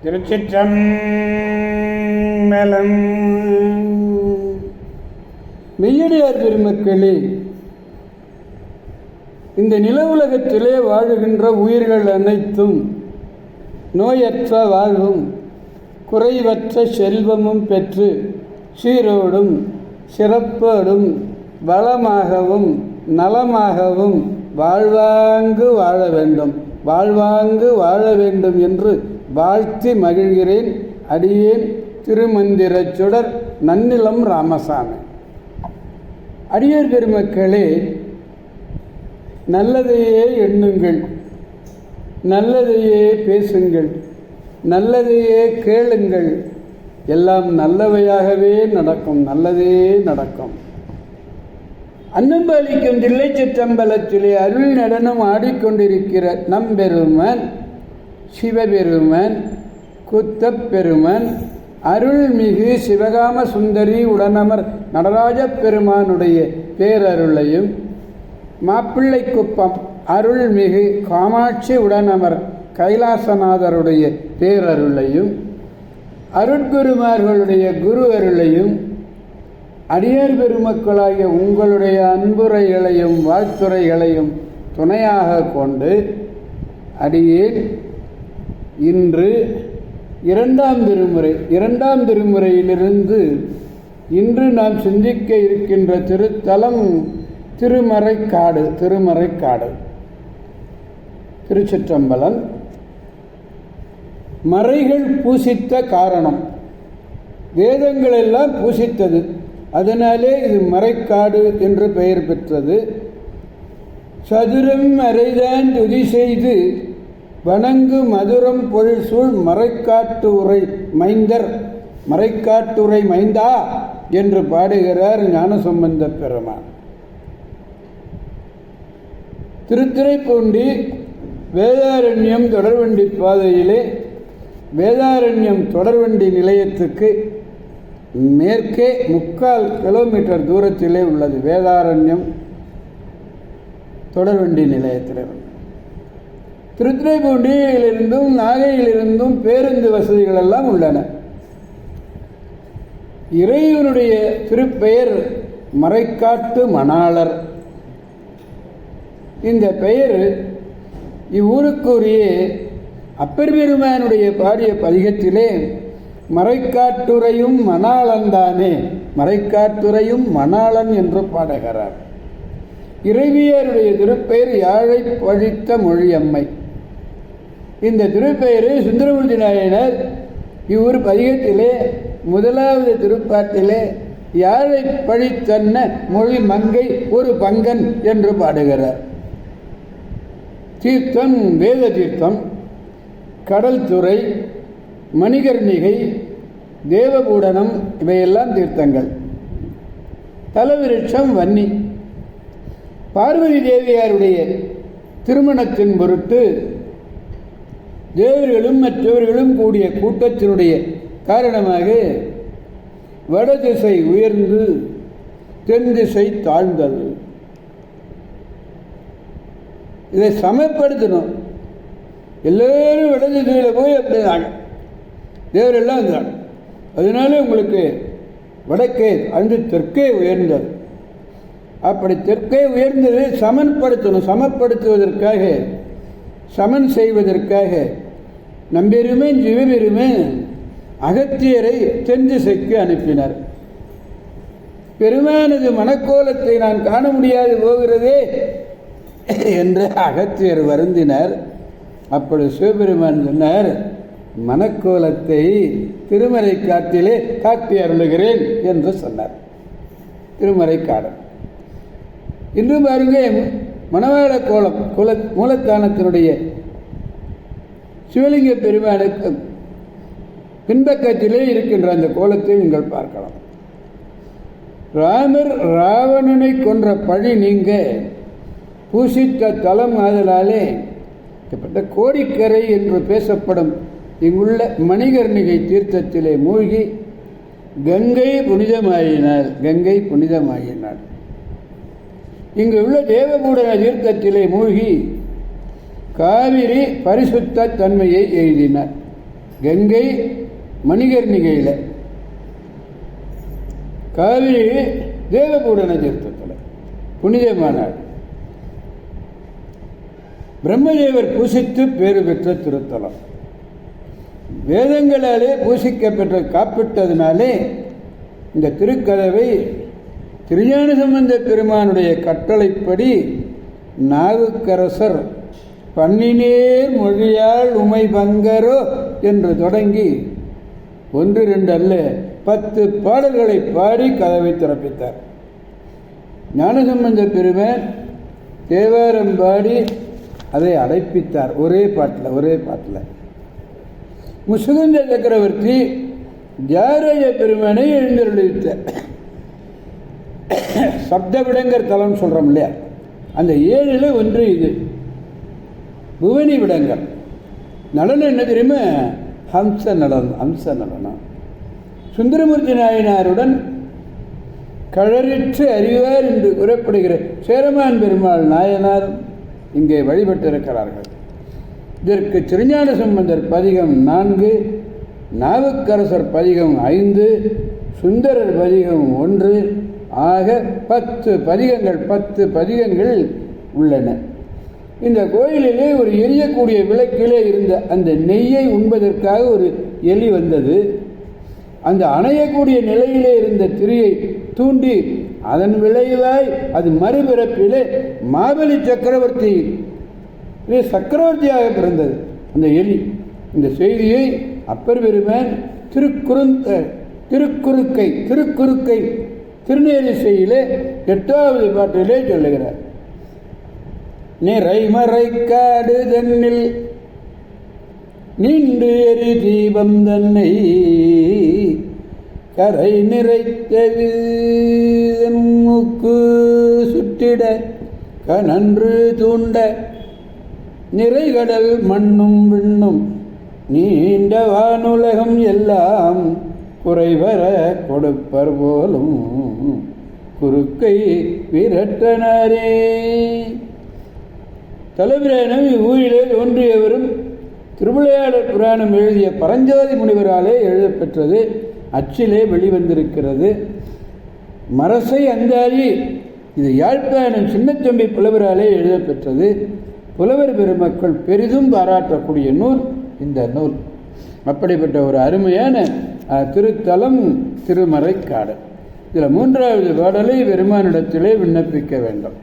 திருச்சிற்றம்பலம். மெய்யடியார் பெருமக்களே, இந்த நில உலகத்திலே வாழுகின்ற உயிர்கள் அனைத்தும் நோயற்ற வாழ்வும் குறைவற்ற செல்வமும் பெற்று சீரோடும் சிறப்போடும் வளமாகவும் நலமாகவும் வாழ்வாங்கு வாழ வேண்டும் என்று வாழ்த்தி மகிழ்கிறேன். அடியேன் திருமந்திரச் சுடர் நன்னிலம் ராமசாமி. அடியார் பெருமக்களே, நல்லதையே எண்ணுங்கள், நல்லதையே பேசுங்கள், நல்லதையே கேளுங்கள். எல்லாம் நல்லவையாகவே நடக்கும், நல்லதே நடக்கும். அன்னம்பாலிக்கும் தில்லை சிற்றம்பலத்திலே அருள் நடனம் ஆடிக்கொண்டிருக்கிற நம்பெருமன் சிவபெருமன் குத்தப்பெருமன் அருள்மிகு சிவகாம சுந்தரி உடனமர் நடராஜ பெருமானுடைய பேரருளையும், மாப்பிள்ளை குப்பம் அருள்மிகு காமாட்சி உடனமர் கைலாசநாதருடைய பேரருளையும், அருட்குருமார்களுடைய குரு அருளையும், அடியார் பெருமக்களாகிய உங்களுடைய அன்புரைகளையும் வாழ்த்துரைகளையும் துணையாக கொண்டு அடியேன் இன்று இரண்டாம் திருமுறையிலிருந்து இன்று நாம் சிந்திக்க இருக்கின்ற திருத்தலம் திருமறைக்காடு. திருச்சிற்றம்பலம். மறைகள் பூசித்த காரணம், வேதங்களெல்லாம் பூசித்தது, அதனாலே இது மறைக்காடு என்று பெயர் பெற்றது. சதுரம் அறைதான் துதி செய்து வணங்கு மதுரம் பொருள் சூழ் மறைக்காட்டுரை மைந்தா என்று பாடுகிறார் ஞானசம்பந்த பெருமான். திருத்துறைப்பூண்டி வேதாரண்யம் தொடர்வண்டி பாதையிலே வேதாரண்யம் தொடர்வண்டி நிலையத்துக்கு மேற்கே 3/4 கிலோமீட்டர் தூரத்திலே உள்ளது. வேதாரண்யம் தொடர்வண்டி நிலையத்தில் திருத்துறைப்பூண்டியிலிருந்தும் நாகையிலிருந்தும் பேருந்து வசதிகள் எல்லாம் உள்ளன. இறைவனுடைய திருப்பெயர் மறைக்காட்டு மணாளர். இந்த பெயர் இவ்வூருக்குரிய அப்பர் பெருமானுடைய பாடிய பதிகத்திலே மறைக்காட்டுரையும் மணாளன்தானே, மறைக்காட்டுரையும் மணாளன் என்று பாடுகிறார். இறைவியருடைய திருப்பெயர் யாழை பழித்த மொழியம்மை. இந்த திருப்பெயரை சுந்தரமூர்த்தி நாயனர் இவ்வொரு பதிகத்திலே 1வது திருப்பாட்டிலே யாழை பழித்தன்ன மொழி மங்கை ஒரு பங்கன் என்று பாடுகிறார். தீர்த்தம் வேத தீர்த்தம், கடல் துறை, மணிகர்ணிகை, தேவபூடனம் இவையெல்லாம் தீர்த்தங்கள். தலவிருட்சம் வன்னி. பார்வதி தேவியாருடைய திருமணத்தின் பொருட்டு தேவர்களும் மற்றவர்களும் கூடிய கூட்டத்தினுடைய காரணமாக வடதிசை உயர்ந்து தென் திசை தாழ்ந்தது. இதை சமப்படுத்தணும். எல்லோரும் வடதிசையில் போய் அப்படிதாங்க, தேவரெல்லாம் இருந்தாங்க. அதனால உங்களுக்கு வடக்கே அன்று தெற்கே உயர்ந்தது. அப்படி தெற்கே உயர்ந்தது சமன்படுத்தணும். சமப்படுத்துவதற்காக, சமன் செய்வதற்காக நம்பெருமே சிவபெருமே அகத்தியரை தென் திசைக்கு அனுப்பினார். பெருமானது மனக்கோலத்தை நான் காண முடியாது போகிறதே என்று அகத்தியர் வருந்தினார். அப்பொழுது சிவபெருமான் சொன்னார், மனக்கோலத்தை திருமறைக்காட்டிலே காட்டி அருளுகிறேன் என்று சொன்னார். திருமறைக்காடு இன்று பாருங்க, மணவாள கோலம் மூலத்தானத்தினுடைய சிவலிங்க பெருமானுக்கு பின்பக்கத்திலே இருக்கின்ற அந்த கோலத்தை நீங்கள் பார்க்கலாம். ராமர் ராவணனை கொன்ற பழி நீங்க பூசித்த தலம் ஆதலாலே கோடிக்கரை என்று பேசப்படும் இங்குள்ள மணிகர்ணிகை தீர்த்தத்திலே மூழ்கி கங்கை புனிதமாயினாள். இங்கு உள்ள தேவபூடன தீர்த்தத்திலே மூழ்கி காவிரி பரிசுத்த தன்மையை எழுதினார். கங்கை மணிகர்ணிகையில், காவிரி தேவபூரண தீர்த்தத்தில் புனிதமான பிரம்மதேவர் பூசித்து பேறு பெற்ற திருத்தலம். வேதங்களாலே பூசிக்கப்பெற்ற காப்பிட்டதுனாலே இந்த திருக்கதவை திருஞான சம்பந்த பெருமானுடைய கட்டளைப்படி நாவுக்கரசர் பன்னினேர் மொழியால் உமை பங்கரோ என்று தொடங்கி 1, 2 அல்ல 10 பாடல்களை பாடி கதவை திறப்பித்தார். ஞானசம்பந்த பெருமான் தேவாரம் பாடி அதை அடைப்பித்தார். ஒரே பாட்டில் முசுகுந்த சக்கரவர்த்தி தியாகராஜ பெருமானை எழுந்தருளித்தார். சப்த விடங்கர் தலம் சொல்கிறோம் இல்லையா, அந்த 7ல் ஒன்று இது. புவனி விடங்கர் நடனம் என்ன தெரியுமா? ஹம்ச நடனம். சுந்தரமூர்த்தி நாயனாருடன் கழறிற்று அறிவார் என்று கூறப்படுகிற சேரமான் பெருமாள் நாயனார் இங்கே வழிபட்டிருக்கிறார்கள். இதற்கு திருஞான சம்பந்தர் பதிகம் 4, நாவுக்கரசர் பதிகம் 5, சுந்தரர் பதிகம் 1 ஆக 10 பதிகங்கள் உள்ளன. இந்த கோயிலிலே ஒரு எரியக்கூடிய விளக்கிலே இருந்த அந்த நெய்யை உண்பதற்காக ஒரு எலி வந்தது. அந்த அணையக்கூடிய நிலையிலே இருந்த திரியை தூண்டி அதன் விளைவாய் அது மறுபிறப்பிலே மாபலி சக்கரவர்த்தியாக பிறந்தது அந்த எலி. இந்த செய்தியை அப்பர் பெருமான் திருக்குறுக்கை திருநேரிசையிலே 8வது பாட்டிலே சொல்லுகிறார். நிறைமறைக்காடு தன்னில் நின்று எரி தீபம் தன்னை கரை நிறைத்தது மூக்கு சுற்றிட கனன்று தூண்ட நிறைகடல் மண்ணும் விண்ணும் நீண்ட வானுலகம் எல்லாம் குறைவர கொடுப்பர் போலும் குறுக்கை விரட்டனரே. தலைவிரானும் இவ்வூரிலே தோன்றியவரும் திருவிளையாடற் புராணம் எழுதிய பரஞ்சோதி முனிவராலே எழுதப்பெற்றது. அச்சிலே வெளிவந்திருக்கிறது. மரசை அந்தாதி இது யாழ்ப்பாணம் சின்னத்தம்பி புலவராலே எழுதப்பெற்றது. புலவர் பெருமக்கள் பெரிதும் பாராட்டக்கூடிய நூல் இந்த நூல். அப்படிப்பட்ட ஒரு அருமையான திருத்தலம் திருமறைக்காடு. இதில் 3வது பாடலை பெருமானிடத்திலே விண்ணப்பிக்க வேண்டும்.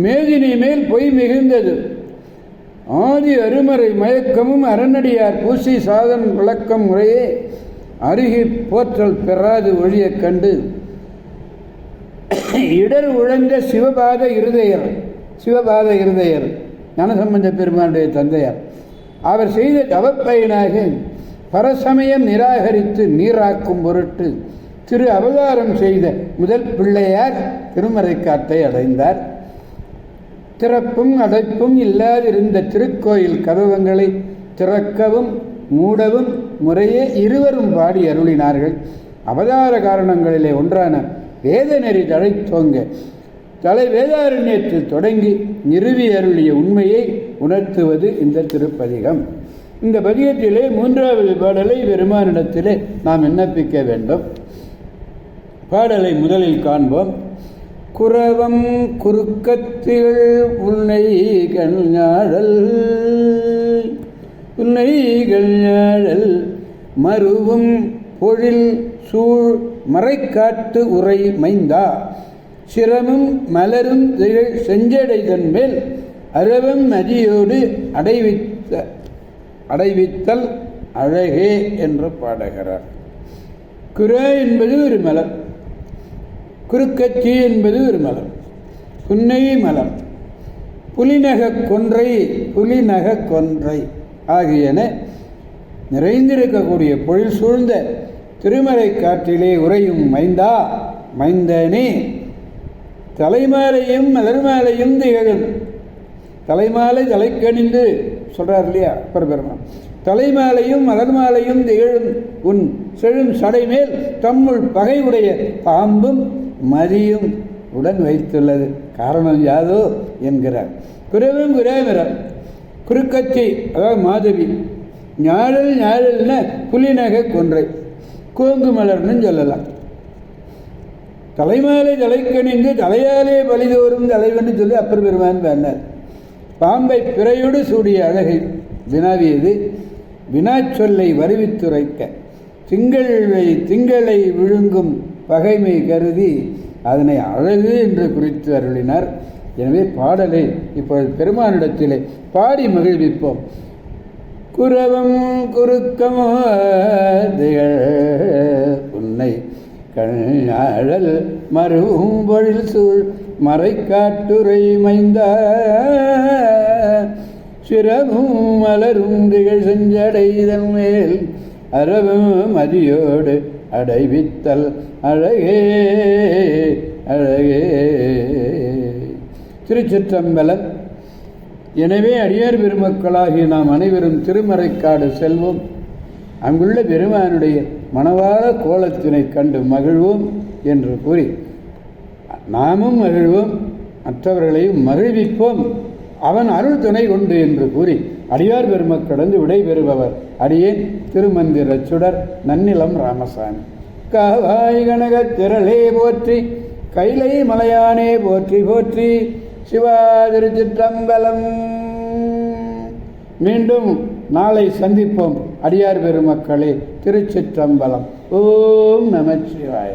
மேதினி மேல் பொய் மிகுந்தது ஆதி அருமறை மயக்கமும் அரணடியார் பூசி சாதன் விளக்கம் முறையே அருகி போற்றல் பெறாது ஒழிய கண்டு இடர் உழந்த சிவபாத இருதயர் ஞானசம்பந்த பெருமானுடைய தந்தையார். அவர் செய்த தவப்பயனாக பரசமயம் நிராகரித்து நீராக்கும் பொருட்டு திரு அவதாரம் செய்த முதல் பிள்ளையார் திருமறைக்காட்டை அடைந்தார். திறப்பும் அடைப்பும் இல்லாதிருந்த திருக்கோயில் கதவங்களை திறக்கவும் மூடவும் முறையே இருவரும் பாடி அருளினார்கள். அவதார காரணங்களிலே ஒன்றான வேதநெறி தழைத்தோங்க தலை வேதாரண்யத்தில் தொடங்கி நிறுவி அருளிய உண்மையை உணர்த்துவது இந்த திருப்பதிகம். இந்த பதிகத்திலே 3வது பாடலை பெருமானிடத்திலே நாம் விண்ணப்பிக்க வேண்டும். பாடலை முதலில் காண்போம். குரவம் குறுக்கத்தில் உன்னை கல்ஞாழல் மருவும் பொழில் சூழ் மறைக்காட்டு உரை மைந்தா சிரமும் மலரும் திகழ் செஞ்சடைதன் மேல் அரவம் நதியோடு அடைவித்தல் அழகே என்று பாடுகிறார். குரா என்பது ஒரு மலர், குறுக்கச்சி என்பது ஒரு மலர், புன்னை மலர், புலிநக கொன்றை ஆகியன நிறைந்திருக்கக்கூடிய பொழில் சூழ்ந்த திருமறை காற்றிலே உறையும் மைந்தனே தலைமாலையும் மலர்மாலையும் திகழும். தலைமாலை தலைக்கணிந்து சொல்றார் இல்லையா அப்பர் பெருமான். தலைமாலையும் மலர்மாலையும் திகழும் உன் செழும் சடைமேல் தம்முள் பகை உடைய பாம்பும் மதியும் உடன் வைத்துள்ளது. காரணம் யாதோ என்கிறார். குரவும் குராமிரர் குறுக்கச்சி அதாவது மாதவி ஞாழல் ஞாழல்னா புலிநகை கொன்றை, கோங்கு மலர்னு சொல்லலாம். தலைமாலை தலைக்கணிந்து தலையாலே பலிதோறும் தலைவன்னு சொல்லி அப்பர் பெருமான் வேண்டார். பாம்பை பிறையோடு சூடிய அழகை வினாவியது வினாச்சொல்லை வருவித்துரைக்க, திங்களை விழுங்கும் பகைமை கருதி அதனை அழகு என்று குறித்து அருளினார். எனவே பாடலை இப்பொழுது பெருமானிடத்திலே பாடி மகிழ்விப்போம். குரவம் குறுக்கமோ உன்னை கண்ணாழல் மருவும் பொழில் சூழ் மறைக்காட்டுரை மைந்த சிரமும் மலரும் திகழ் செஞ்சடைதன் மேல் அரவும் மதியோடு அடைவித்தல் அழகே அழகே. திருச்சிற்றம்பலம். எனவே அடியார் பெருமக்களாகிய நாம் அனைவரும் திருமறைக்காடு செல்வோம். அங்குள்ள பெருமானுடைய மணவாள கோலத்தினை கண்டு மகிழ்வோம் என்று கூறி நாமும் மகிழ்வோம், மற்றவர்களையும் மகிழ்விப்போம், அவன் அருள் துணை கொண்டு என்று கூறி அடியார் பெருமக்கடந்து விடைபெறுபவர் அடியேன் திருமந்திர சுடர் நன்னிலம் ராமசாமி. காவாய் கனகத் திரளே போற்றி, கைலை மலையானே போற்றி போற்றி. சிவா திருச்சிற்றம்பலம். மீண்டும் நாளை சந்திப்போம் அடியார் பெருமக்களே. திருச்சிற்றம்பலம். ஓம் நமச்சிவாய.